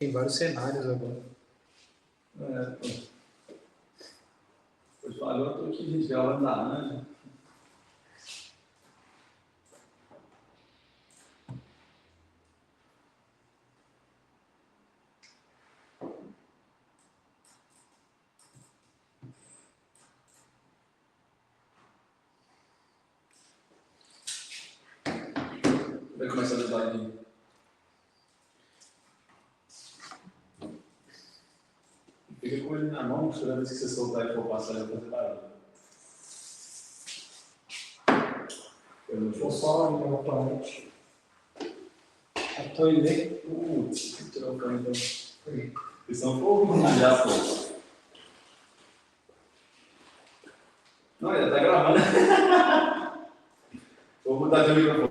Tem vários cenários agora. Agora eu estou aqui gravando laranja. Vai começar a slide. Fica com ele na mão, toda vez que você soltar e for passar, ele vai fazer barulho. Eu só atualmente. A toilette. Putz, tem que tirar o cano então. Porque senão eu vou malhar, pô. Não, já tá gravando. Vou mudar de microfone.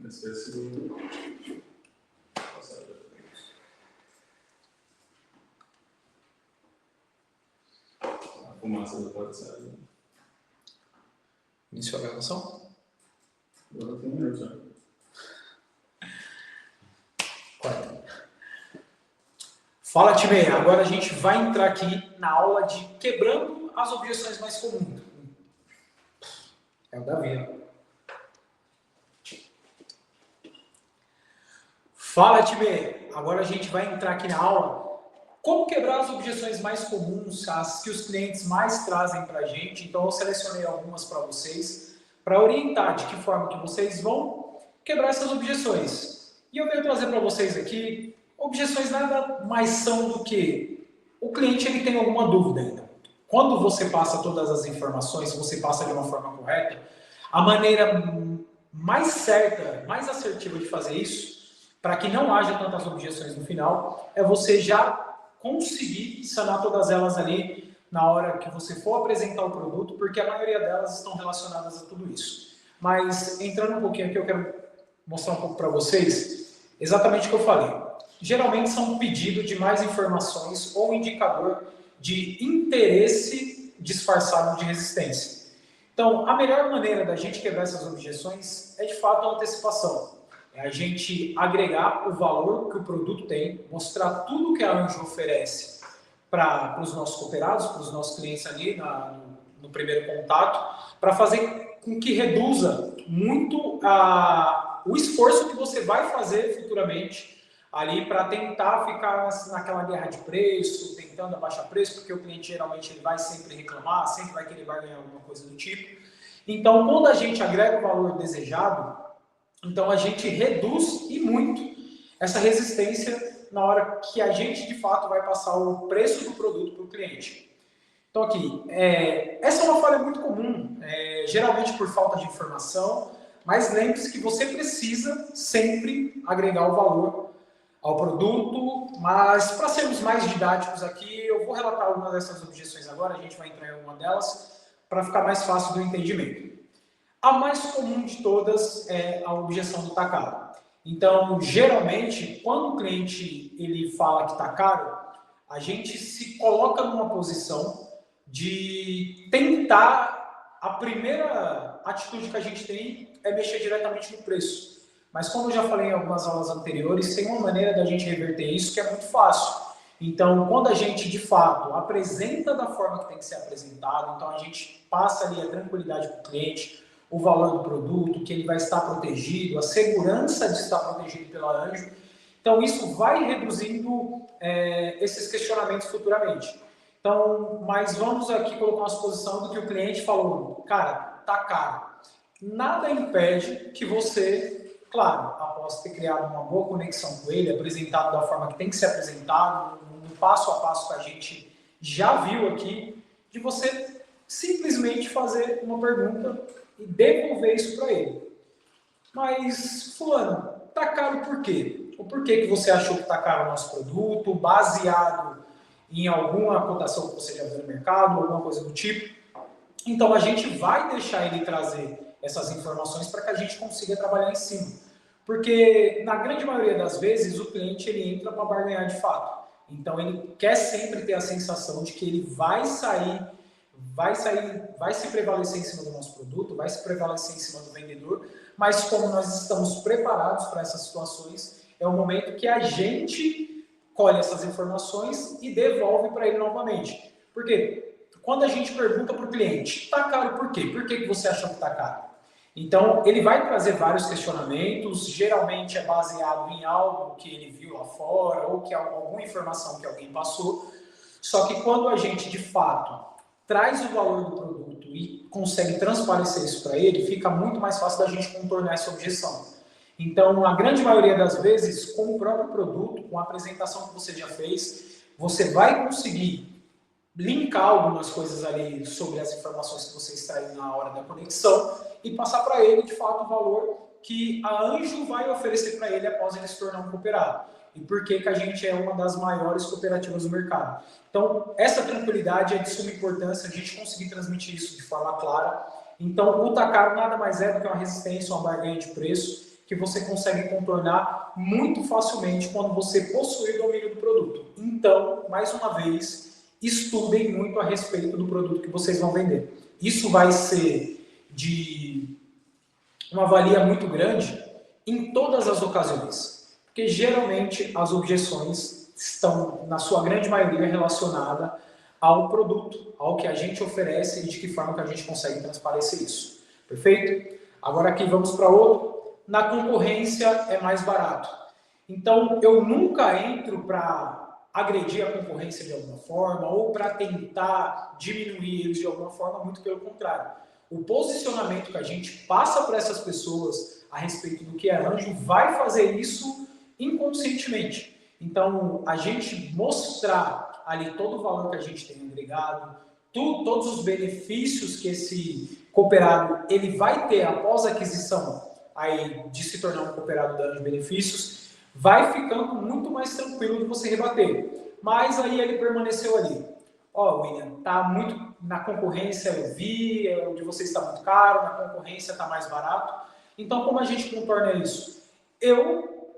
Não esquece do... A fumaça da porta sair. Iniciou a gravação? Agora tem um minuto já. Fala, time! Agora a gente vai entrar aqui na aula de quebrando as objeções mais comuns. É o Davi. Fala, time! Agora a gente vai entrar aqui na aula como quebrar as objeções mais comuns, as que os clientes mais trazem para a gente. Então eu selecionei algumas para vocês, para orientar de que forma que vocês vão quebrar essas objeções. E eu venho trazer para vocês aqui objeções nada mais são do que o cliente ele tem alguma dúvida ainda. Quando você passa todas as informações, se você passa de uma forma correta, a maneira mais certa, mais assertiva de fazer isso, para que não haja tantas objeções no final, é você já conseguir sanar todas elas ali na hora que você for apresentar o produto, porque a maioria delas estão relacionadas a tudo isso. Mas entrando um pouquinho aqui, eu quero mostrar um pouco para vocês exatamente o que eu falei. Geralmente são um pedido de mais informações ou indicador de interesse disfarçado de resistência. Então, a melhor maneira da gente quebrar essas objeções é, de fato, a antecipação. É a gente agregar o valor que o produto tem, mostrar tudo que a Anjo oferece para os nossos cooperados, para os nossos clientes ali no primeiro contato, para fazer com que reduza muito o esforço que você vai fazer futuramente ali para tentar ficar naquela guerra de preço, tentando abaixar preço, porque o cliente geralmente ele vai sempre reclamar, sempre vai querer barganhar alguma coisa do tipo. Então, quando a gente agrega o valor desejado, então a gente reduz e muito essa resistência na hora que a gente de fato vai passar o preço do produto para o cliente. Então aqui, essa é uma falha muito comum, geralmente por falta de informação, mas lembre-se que você precisa sempre agregar o valor ao produto, mas para sermos mais didáticos aqui, eu vou relatar algumas dessas objeções agora, a gente vai entrar em uma delas, para ficar mais fácil do entendimento. A mais comum de todas é a objeção do tá caro. Então, geralmente, quando o cliente ele fala que está caro, a gente se coloca numa posição de tentar, a primeira atitude que a gente tem é mexer diretamente no preço. Mas como eu já falei em algumas aulas anteriores, tem uma maneira da gente reverter isso que é muito fácil. Então, quando a gente, de fato, apresenta da forma que tem que ser apresentado, então a gente passa ali a tranquilidade para o cliente, o valor do produto, que ele vai estar protegido, a segurança de estar protegido pela Anjo. Então, isso vai reduzindo esses questionamentos futuramente. Então, mas vamos aqui colocar uma suposição do que o cliente falou, cara, tá caro. Nada impede que você, claro, após ter criado uma boa conexão com ele, apresentado da forma que tem que ser apresentado, no passo a passo que a gente já viu aqui, de você simplesmente fazer uma pergunta e devolver isso para ele. Mas, fulano, tá caro por quê? O porquê que você achou que tá caro o nosso produto, baseado em alguma cotação que você já viu no mercado, alguma coisa do tipo. Então, a gente vai deixar ele trazer essas informações para que a gente consiga trabalhar em cima. Porque, na grande maioria das vezes, o cliente ele entra para barganhar de fato. Então, ele quer sempre ter a sensação de que ele vai se prevalecer em cima do nosso produto, vai se prevalecer em cima do vendedor, mas como nós estamos preparados para essas situações, é o momento que a gente colhe essas informações e devolve para ele novamente. Por quê? Quando a gente pergunta para o cliente, está caro por quê? Por que você achou que está caro? Então, ele vai trazer vários questionamentos, geralmente é baseado em algo que ele viu lá fora, ou que alguma informação que alguém passou, só que quando a gente, de fato, traz o valor do produto e consegue transparecer isso para ele, fica muito mais fácil da gente contornar essa objeção. Então, a grande maioria das vezes, com o próprio produto, com a apresentação que você já fez, você vai conseguir linkar algumas coisas ali sobre as informações que você extraiu na hora da conexão e passar para ele, de fato, o valor que a Anjo vai oferecer para ele após ele se tornar um cooperado. E por que a gente é uma das maiores cooperativas do mercado. Então, essa tranquilidade é de suma importância, a gente conseguir transmitir isso de forma clara. Então, o tá caro nada mais é do que uma resistência, uma barganha de preço, que você consegue contornar muito facilmente quando você possui o domínio do produto. Então, mais uma vez, estudem muito a respeito do produto que vocês vão vender. Isso vai ser de uma valia muito grande em todas as ocasiões, porque geralmente as objeções estão, na sua grande maioria, relacionadas ao produto, ao que a gente oferece e de que forma que a gente consegue transparecer isso. Perfeito? Agora aqui vamos para outro. Na concorrência é mais barato. Então, eu nunca entro para agredir a concorrência de alguma forma ou para tentar diminuir eles de alguma forma, muito pelo contrário. O posicionamento que a gente passa para essas pessoas a respeito do que é Anjo vai fazer isso inconscientemente. Então, a gente mostrar ali todo o valor que a gente tem agregado, todos os benefícios que esse cooperado ele vai ter após a aquisição aí, de se tornar um cooperado da Anjo Benefícios, vai ficando muito mais tranquilo de você rebater. Mas aí ele permaneceu ali. Ó, William, tá muito na concorrência, eu vi, o de vocês está muito caro, na concorrência está mais barato. Então, como a gente contorna isso? Eu,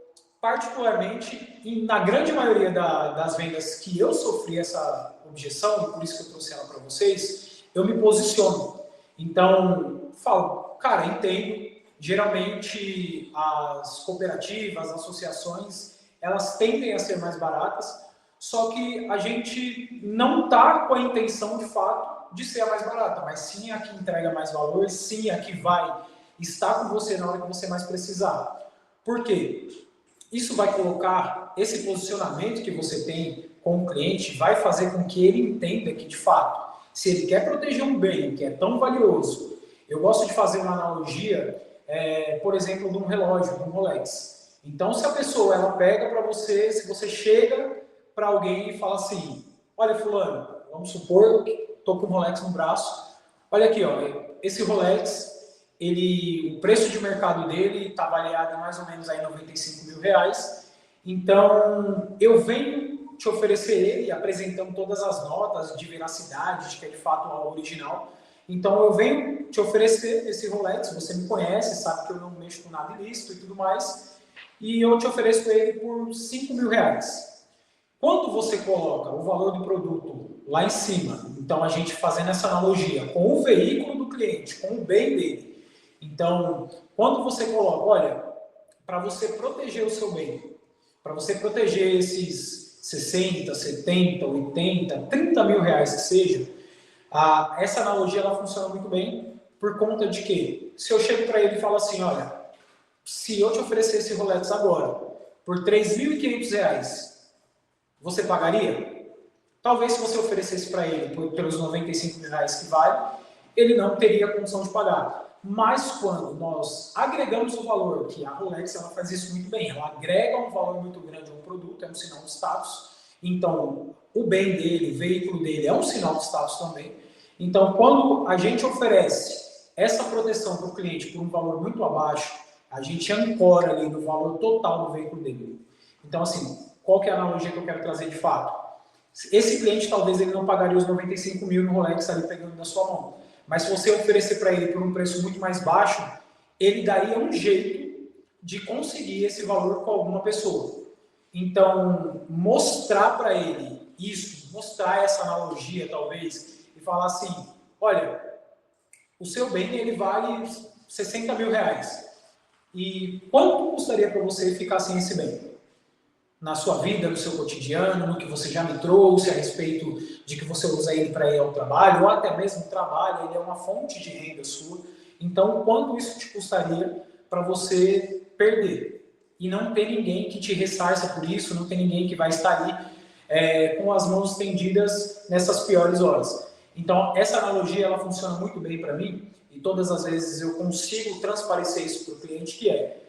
particularmente, na grande maioria das vendas que eu sofri essa objeção, e por isso que eu trouxe ela para vocês, eu me posiciono. Então, falo, cara, entendo. Geralmente, as cooperativas, as associações, elas tendem a ser mais baratas, só que a gente não está com a intenção, de fato, de ser a mais barata, mas sim a que entrega mais valor, sim a que vai estar com você na hora que você mais precisar. Por quê? Isso vai colocar, esse posicionamento que você tem com o cliente vai fazer com que ele entenda que, de fato, se ele quer proteger um bem que é tão valioso, eu gosto de fazer uma analogia, por exemplo, de um relógio, de um Rolex. Então, se a pessoa ela pega para você, se você chega para alguém e fala assim, olha fulano, vamos supor que estou com um Rolex no braço, olha aqui, ó, esse Rolex, o preço de mercado dele está avaliado em mais ou menos aí R$95.000, então eu venho te oferecer ele, apresentando todas as notas de veracidade, de que é de fato algo original. Então eu venho te oferecer esse Rolex, você me conhece, sabe que eu não mexo com nada ilícito e tudo mais, e eu te ofereço ele por R$5.000. Quando você coloca o valor do produto lá em cima, então a gente fazendo essa analogia com o veículo do cliente, com o bem dele, então quando você coloca, olha, para você proteger o seu bem, para você proteger esses 60, 70, 80, R$30.000 que seja, essa analogia ela funciona muito bem por conta de que, se eu chego para ele e falo assim, olha, se eu te oferecer esse Rolex agora por R$3.500, você pagaria? Talvez se você oferecesse para ele pelos R$95.000 que vale, ele não teria condição de pagar. Mas quando nós agregamos o valor, que a Rolex ela faz isso muito bem, ela agrega um valor muito grande a um produto, é um sinal de status. Então, o bem dele, o veículo dele é um sinal de status também. Então, quando a gente oferece essa proteção para o cliente por um valor muito abaixo, a gente ancora ali no valor total do veículo dele. Então, assim, qual que é a analogia que eu quero trazer de fato? Esse cliente, talvez, ele não pagaria os 95 mil no Rolex ali pegando na sua mão. Mas se você oferecer para ele por um preço muito mais baixo, ele daria um jeito de conseguir esse valor com alguma pessoa. Então, mostrar para ele isso, mostrar essa analogia, talvez, e falar assim, olha, o seu bem, ele vale R$60.000. E quanto custaria para você ficar sem esse bem? Na sua vida, no seu cotidiano, no que você já me trouxe a respeito de que você usa ele para ir ao trabalho, ou até mesmo o trabalho, ele é uma fonte de renda sua. Então, quanto isso te custaria para você perder? E não ter ninguém que te ressarça por isso, não ter ninguém que vai estar ali com as mãos estendidas nessas piores horas. Então, essa analogia, ela funciona muito bem para mim, e todas as vezes eu consigo transparecer isso para o cliente, que é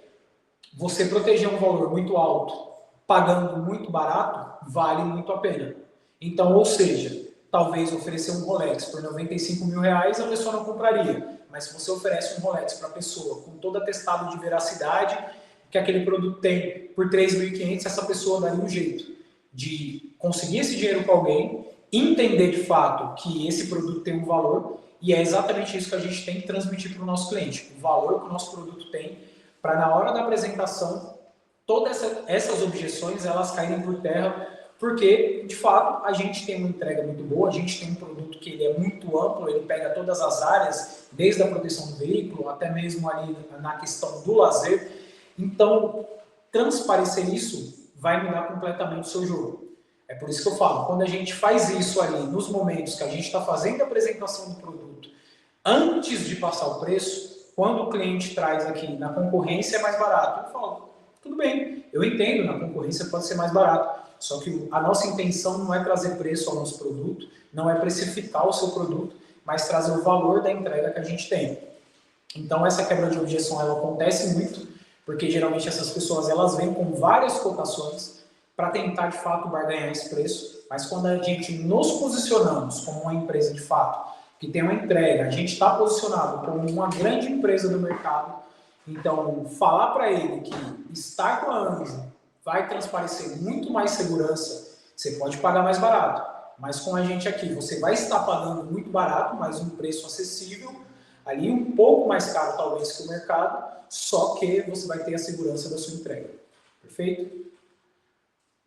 você proteger um valor muito alto pagando muito barato, vale muito a pena. Então, ou seja, talvez oferecer um Rolex por R$95.000, a pessoa não compraria. Mas se você oferece um Rolex para a pessoa com todo atestado de veracidade que aquele produto tem por R$3.500, essa pessoa daria um jeito de conseguir esse dinheiro com alguém, entender de fato que esse produto tem um valor, e é exatamente isso que a gente tem que transmitir para o nosso cliente, o valor que o nosso produto tem, para na hora da apresentação todas essas objeções elas caírem por terra, porque de fato a gente tem uma entrega muito boa, a gente tem um produto que ele é muito amplo, ele pega todas as áreas, desde a proteção do veículo até mesmo ali na questão do lazer. Então, transparecer isso vai mudar completamente o seu jogo. É por isso que eu falo, quando a gente faz isso ali nos momentos que a gente está fazendo a apresentação do produto, antes de passar o preço, quando o cliente traz aqui na concorrência é mais barato, eu falo, tudo bem, eu entendo, na concorrência pode ser mais barato, só que a nossa intenção não é trazer preço ao nosso produto, não é precificar o seu produto, mas trazer o valor da entrega que a gente tem. Então essa quebra de objeção ela acontece muito, porque geralmente essas pessoas elas vêm com várias cotações para tentar de fato barganhar esse preço, mas quando a gente nos posicionamos como uma empresa de fato, que tem uma entrega, a gente está posicionado como uma grande empresa do mercado. Então, falar para ele que estar com a Anjo vai transparecer muito mais segurança, você pode pagar mais barato, mas com a gente aqui você vai estar pagando muito barato, mas um preço acessível, ali um pouco mais caro talvez que o mercado, só que você vai ter a segurança da sua entrega. Perfeito?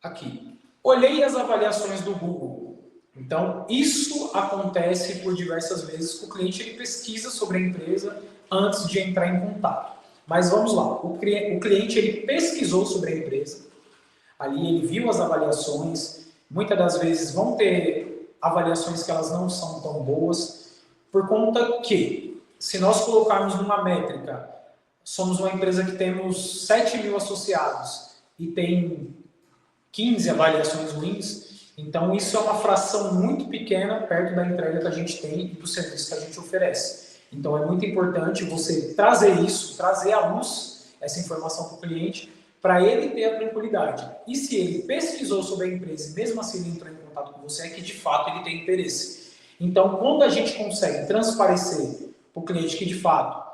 Aqui. Olhei as avaliações do Google. Então, isso acontece por diversas vezes que o cliente ele pesquisa sobre a empresa antes de entrar em contato. Mas vamos lá, o cliente ele pesquisou sobre a empresa, ali ele viu as avaliações, muitas das vezes vão ter avaliações que elas não são tão boas, por conta que, se nós colocarmos numa métrica, somos uma empresa que temos 7.000 associados, e tem 15 avaliações ruins, então isso é uma fração muito pequena perto da entrega que a gente tem e do serviço que a gente oferece. Então é muito importante você trazer isso, trazer à luz essa informação para o cliente, para ele ter a tranquilidade. E se ele pesquisou sobre a empresa e mesmo assim ele entrou em contato com você, é que de fato ele tem interesse. Então, quando a gente consegue transparecer para o cliente que de fato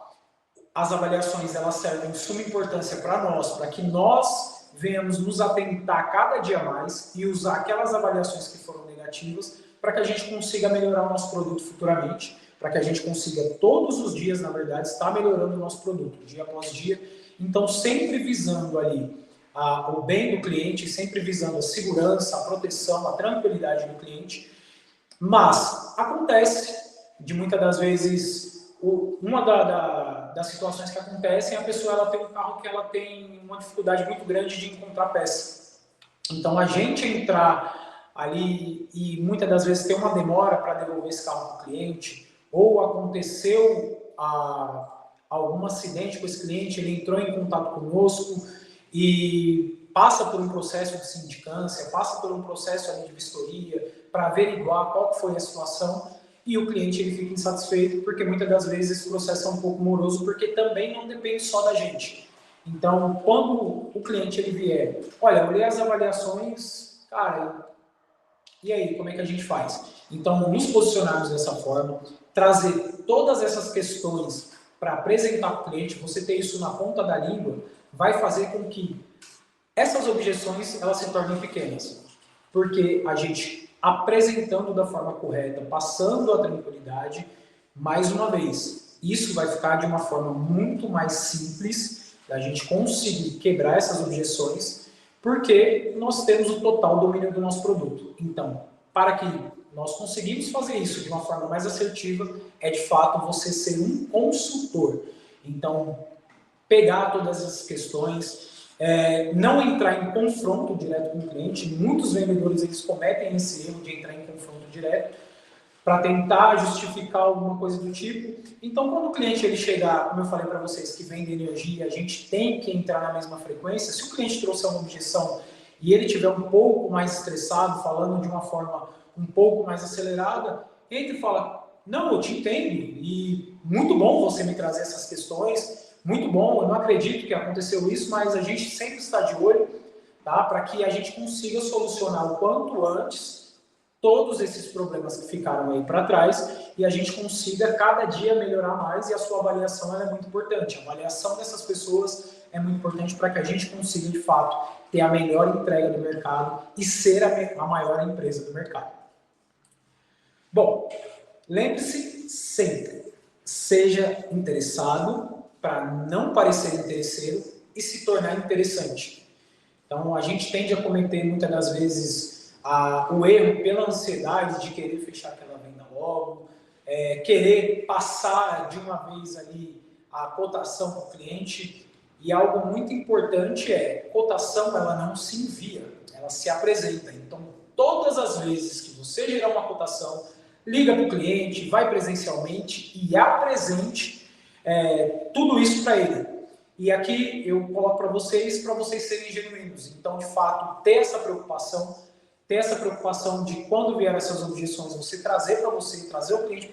as avaliações elas servem de suma importância para nós, para que nós venhamos nos atentar cada dia mais e usar aquelas avaliações que foram negativas para que a gente consiga melhorar o nosso produto futuramente, para que a gente consiga todos os dias, na verdade, estar melhorando o nosso produto, dia após dia. Então, sempre visando ali o bem do cliente, sempre visando a segurança, a proteção, a tranquilidade do cliente. Mas acontece de muitas das vezes, uma das situações que acontecem, a pessoa ela tem um carro que ela tem uma dificuldade muito grande de encontrar peça. Então, a gente entrar ali e muitas das vezes ter uma demora para devolver esse carro para o cliente, ou aconteceu algum acidente com esse cliente, ele entrou em contato conosco e passa por um processo de sindicância, passa por um processo ali de vistoria, para averiguar qual foi a situação, e o cliente ele fica insatisfeito, porque muitas das vezes esse processo é um pouco moroso, porque também não depende só da gente. Então, quando o cliente ele vier, olha, eu olhei as avaliações, cara, e aí, como é que a gente faz? Então, nos posicionarmos dessa forma, trazer todas essas questões para apresentar para o cliente, você ter isso na ponta da língua, vai fazer com que essas objeções elas se tornem pequenas. Porque a gente apresentando da forma correta, passando a tranquilidade, mais uma vez, isso vai ficar de uma forma muito mais simples da gente conseguir quebrar essas objeções, porque nós temos o total domínio do nosso produto. Então, para que nós conseguimos fazer isso de uma forma mais assertiva, é de fato você ser um consultor. Então, pegar todas essas questões, não entrar em confronto direto com o cliente. Muitos vendedores eles cometem esse erro de entrar em confronto direto para tentar justificar alguma coisa do tipo. Então, quando o cliente ele chegar, como eu falei para vocês, que vende energia, a gente tem que entrar na mesma frequência. Se o cliente trouxer uma objeção e ele estiver um pouco mais estressado, falando de uma forma um pouco mais acelerada, entre e fala, não, eu te entendo, e muito bom você me trazer essas questões, muito bom, eu não acredito que aconteceu isso, mas a gente sempre está de olho, tá? Para que a gente consiga solucionar o quanto antes todos esses problemas que ficaram aí para trás e a gente consiga cada dia melhorar mais, e a sua avaliação ela é muito importante. A avaliação dessas pessoas é muito importante para que a gente consiga, de fato, ter a melhor entrega do mercado e ser a maior empresa do mercado. Bom, lembre-se sempre, seja interessado para não parecer interesseiro e se tornar interessante. Então, a gente tende a cometer muitas das vezes o erro pela ansiedade de querer fechar aquela venda logo, querer passar de uma vez ali a cotação para o cliente. E algo muito importante cotação ela não se envia, ela se apresenta. Então, todas as vezes que você gerar uma cotação, liga para o cliente, vai presencialmente e apresente tudo isso para ele. E aqui eu coloco para vocês serem genuínos. Então, de fato, ter essa preocupação de quando vier essas objeções, você trazer para você, trazer o cliente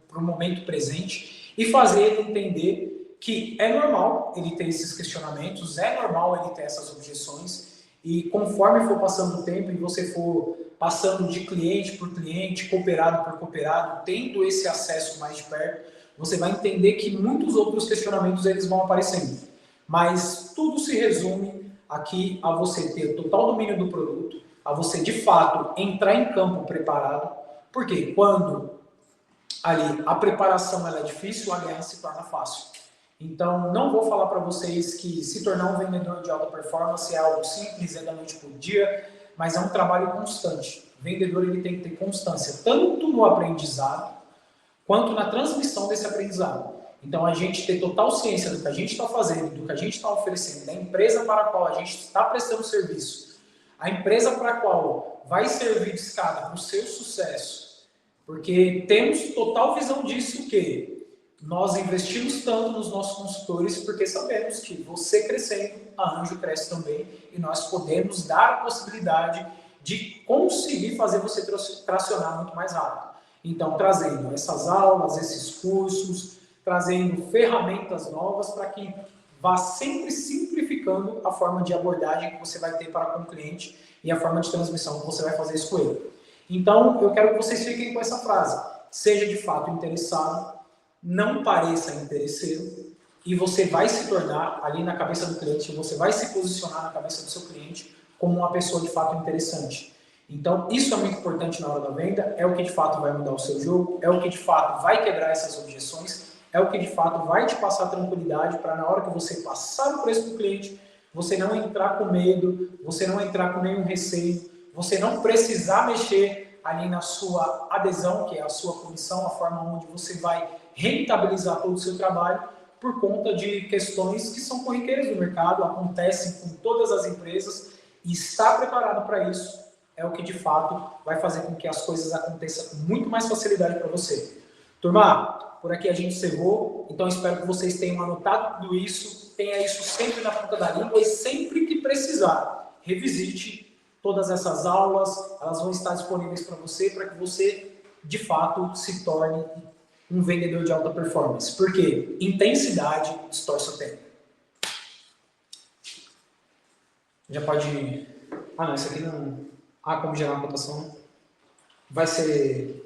para o momento presente e fazer ele entender que é normal ele ter esses questionamentos, é normal ele ter essas objeções, e conforme for passando o tempo e você for passando de cliente por cliente, cooperado por cooperado, tendo esse acesso mais de perto, você vai entender que muitos outros questionamentos eles vão aparecendo. Mas tudo se resume aqui a você ter total domínio do produto, a você de fato entrar em campo preparado, porque quando ali a preparação ela é difícil, a guerra se torna fácil. Então, não vou falar para vocês que se tornar um vendedor de alta performance é algo simples, é da noite para o dia, mas é um trabalho constante. O vendedor ele tem que ter constância, tanto no aprendizado, quanto na transmissão desse aprendizado. Então, a gente ter total ciência do que a gente está fazendo, do que a gente está oferecendo, da empresa para a qual a gente está prestando serviço, a empresa para a qual vai servir de escada para o seu sucesso, porque temos total visão disso que nós investimos tanto nos nossos consultores porque sabemos que você crescendo, a Anjo cresce também e nós podemos dar a possibilidade de conseguir fazer você tracionar muito mais rápido. Então, trazendo essas aulas, esses cursos, trazendo ferramentas novas para que vá sempre simplificando a forma de abordagem que você vai ter para com o cliente e a forma de transmissão que você vai fazer isso com ele. Então, eu quero que vocês fiquem com essa frase. Seja de fato interessado, não pareça interesseiro, e você vai se tornar, ali na cabeça do cliente, você vai se posicionar na cabeça do seu cliente como uma pessoa de fato interessante. Então, isso é muito importante na hora da venda, é o que de fato vai mudar o seu jogo, é o que de fato vai quebrar essas objeções, é o que de fato vai te passar tranquilidade para na hora que você passar o preço para o cliente, você não entrar com medo, você não entrar com nenhum receio, você não precisar mexer ali na sua adesão, que é a sua comissão, a forma onde você vai rentabilizar todo o seu trabalho, por conta de questões que são corriqueiras do mercado, acontecem com todas as empresas, e estar preparado para isso é o que de fato vai fazer com que as coisas aconteçam com muito mais facilidade para você. Turma, por aqui a gente encerrou, então espero que vocês tenham anotado tudo isso, tenha isso sempre na ponta da língua e sempre que precisar, revisite todas essas aulas, elas vão estar disponíveis para que você de fato se torne um vendedor de alta performance. Por quê? Intensidade distorce o tempo. Já pode... Ah, não, isso aqui não... Ah, como gerar uma cotação? Vai ser...